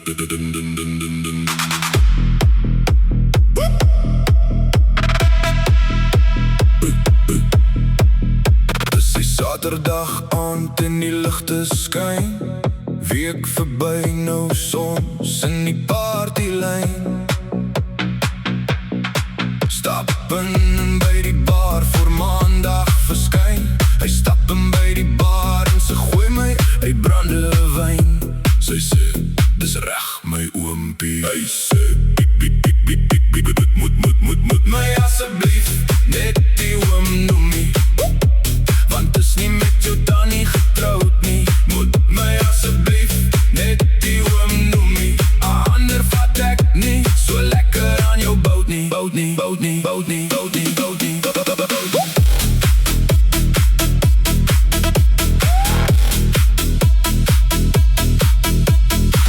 Dis die Saterdag aand en die ligte skyn. Week verby, nou soms in die partylyn. Stap in by die bar voor maandag verskyn. Hy stap in by die bar en sy gooi my uit brandewyn. Sy sê, dis reg my oompie. Hy sê, moet my asseblief net die oom noem nie, want is nie met jou dan nie getrouwd nie. Moet my asseblief net die oom noem nie, ander vat ek nie so lekker aan jou bout nie. Bout nie, bout nie, bout nie, bout nie, bout nie, bout nie.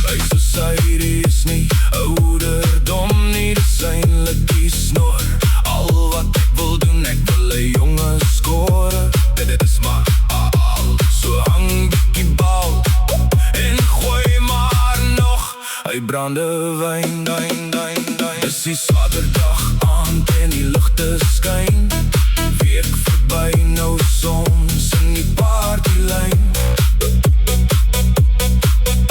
By society is nie ouderdom nie, dis eindelijk die snor. Al wat ek wil doen, ek wil een jongen score. Dit is maar al, so hang bykie bal en gooi maar nog uit brandewyn. Dis die Saterdag aand en die ligte skyn. Week verby, nou soms in die partylyn.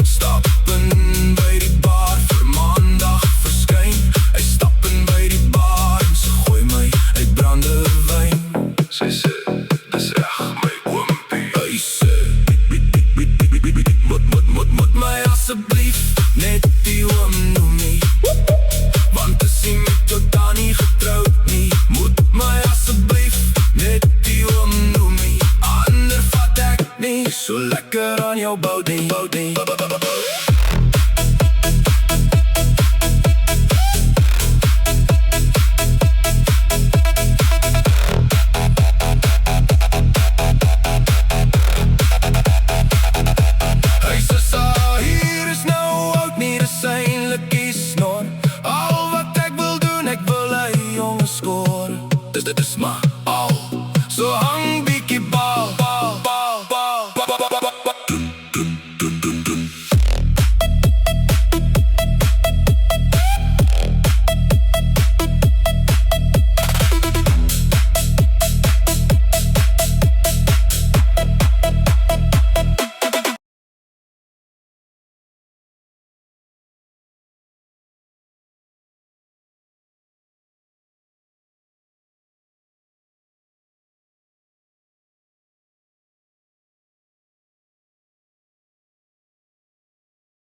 Stap in by die bar vir maandag verskyn. Hy stap in by die bar en sy gooi my uit brandewyn. Sy sê, dis reg my oompie. Hy sê, moet my asseblief net die oom noem nie, want is nie met jou dan nie getrouwd nie. Moet my asseblief net die oom noem nie, ander vat ek nie so lekker aan jou bout nie.